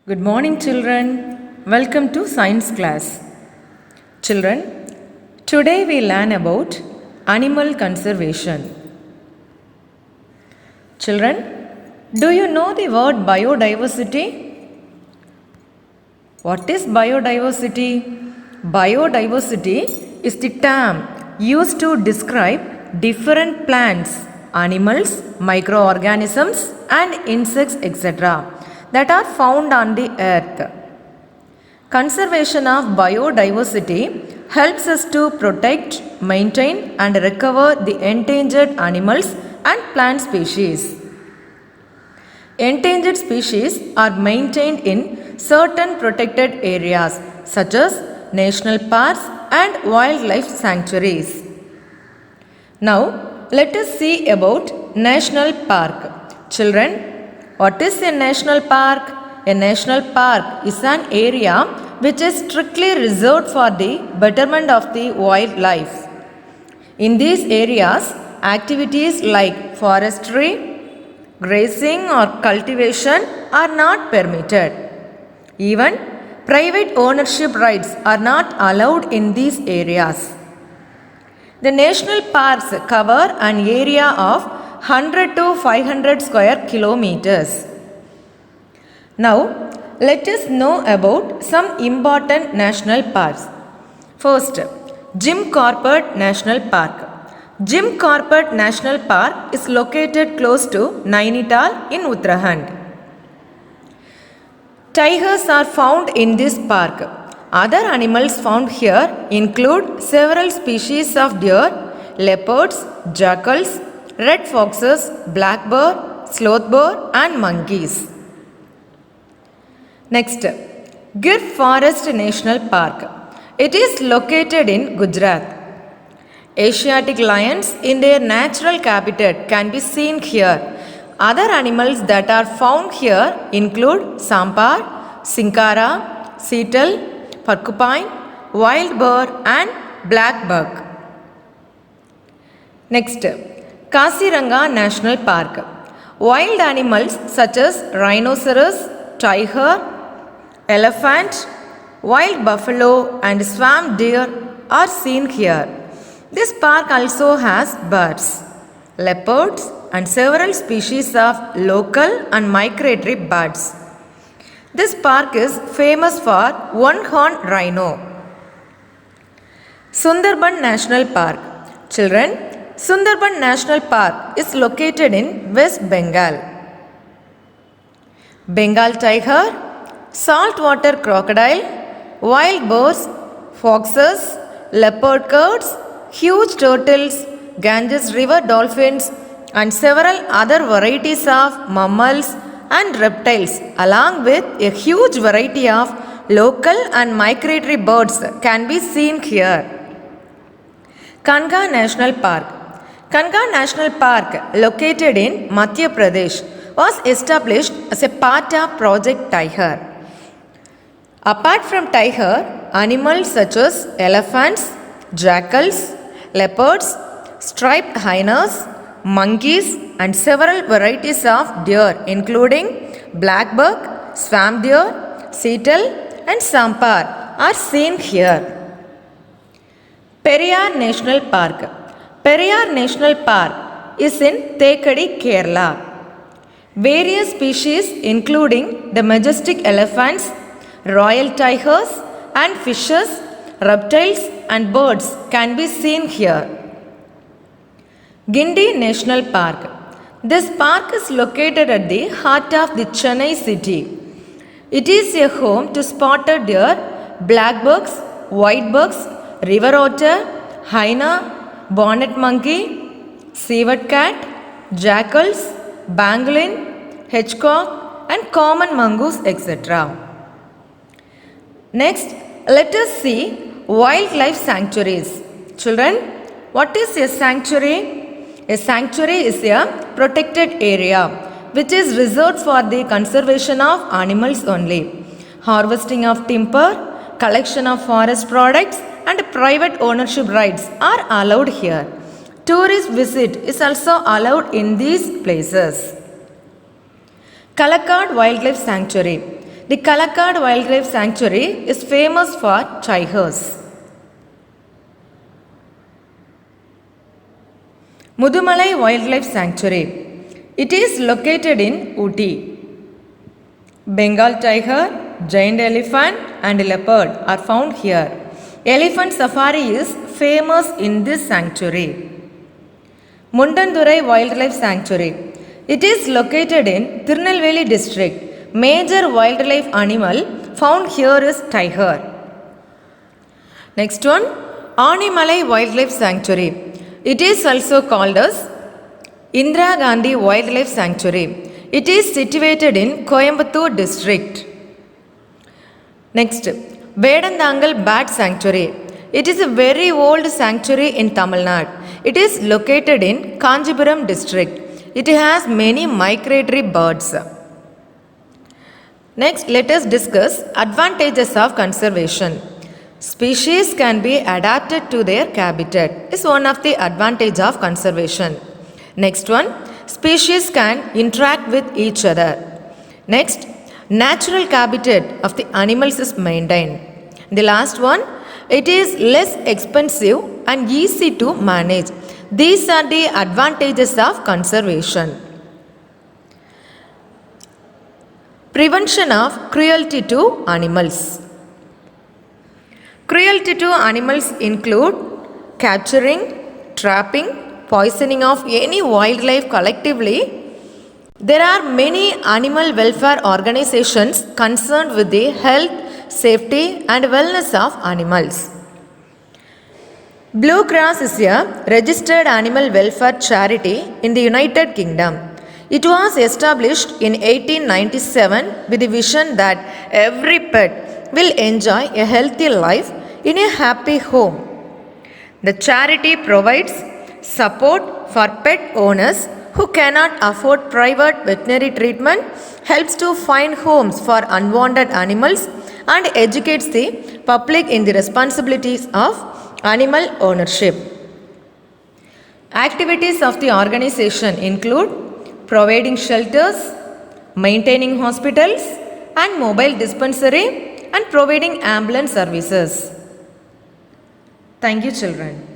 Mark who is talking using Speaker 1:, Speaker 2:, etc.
Speaker 1: Good morning, children. Welcome to science class. Children, today we learn about animal conservation. Children, do you know the word biodiversity? What is biodiversity? Biodiversity is the term used to describe different plants, animals, microorganisms, and insects, etc., that are found on the earth. Conservation of biodiversity helps us to protect, maintain, and recover the endangered animals and plant species. Endangered species are maintained in certain protected areas such as national parks and wildlife sanctuaries. Now, let us see about national park. Children, what is a national park? A national park is an area which is strictly reserved for the betterment of the wildlife. In these areas, activities like forestry, grazing or cultivation are not permitted. Even private ownership rights are not allowed in these areas. The national parks cover an area of 100 to 500 square kilometers. Now, let us know about some important national parks. First, Jim Corbett National Park. Jim Corbett National Park is located close to Nainital in Uttarakhand. Tigers are found in this park. Other animals found here include several species of deer, leopards, jackals, red foxes, black bear, sloth bear, and monkeys. Next, Gir Forest National Park. It is located in Gujarat. Asiatic lions in their natural habitat can be seen here. Other animals that are found here include sampar, sinkara, seatal, porcupine, wild boar, and black buck. Next, Kaziranga National Park. Wild animals such as rhinoceros, tiger, elephant, wild buffalo, and swamp deer are seen here. This park also has birds, leopards, and several species of local and migratory birds. This park is famous for one-horned rhino. Sundarban National Park. Children, Sundarban National Park is located in West Bengal. Bengal tiger, saltwater crocodile, wild boars, foxes, leopard curs, huge turtles, Ganges river dolphins, and several other varieties of mammals and reptiles, along with a huge variety of local and migratory birds, can be seen here. Kanga National Park. Kanga National Park, located in Madhya Pradesh, was established as a part of Project Tiger. Apart from tiger, animals such as elephants, jackals, leopards, striped hyenas, monkeys, and several varieties of deer including black buck, swamp deer, seatal, and sampar are seen here. Periyar National Park. Periyar National Park is in Thekadi, Kerala. Various species including the majestic elephants, royal tigers, and fishes, reptiles, and birds can be seen here. Gindi National Park. This park is located at the heart of the Chennai city. It is a home to spotted deer, black bucks, white bucks, river otter, hyena, bonnet monkey, civet cat, jackals, pangolin, hedgehog, and common mongoose, etc. Next, let us see wildlife sanctuaries. Children, what is a sanctuary? A sanctuary is a protected area which is reserved for the conservation of animals only. Harvesting of timber, collection of forest products, and private ownership rights are allowed here. Tourist visit is also allowed in these places. Kalakkad Wildlife Sanctuary. The Kalakkad Wildlife Sanctuary is famous for tigers. Mudumalai Wildlife Sanctuary. It is located in Ooty. Bengal tiger, giant elephant and leopard are found here. Elephant safari is famous in this sanctuary. Mundandurai Wildlife Sanctuary. It is located in Tirunelveli district. Major wildlife animal found here is tiger. Next one, Animalai Wildlife Sanctuary. It is also called as Indira Gandhi Wildlife Sanctuary. It is situated in Coimbatore district. Next, Vedandangal Bat Sanctuary. It is a very old sanctuary in Tamil Nadu. It is located in Kanjipuram district. It has many migratory birds. Next, let us discuss advantages of conservation. Species can be adapted to their habitat is one of the advantage of conservation. Next one, species can interact with each other. Next, natural habitat of the animals is maintained. The last one, it is less expensive and easy to manage. These are the advantages of conservation. Prevention of cruelty to animals. Cruelty to animals include capturing, trapping, poisoning of any wildlife collectively. There are many animal welfare organizations concerned with the health, safety and wellness of animals. Blue Cross is a registered animal welfare charity in the United Kingdom. It was established in 1897 with the vision that every pet will enjoy a healthy life in a happy home. The charity provides support for pet owners who cannot afford private veterinary treatment, helps to find homes for unwanted animals, and educates the public in the responsibilities of animal ownership. Activities of the organization include providing shelters, maintaining hospitals and mobile dispensary, and providing ambulance services. Thank you, children.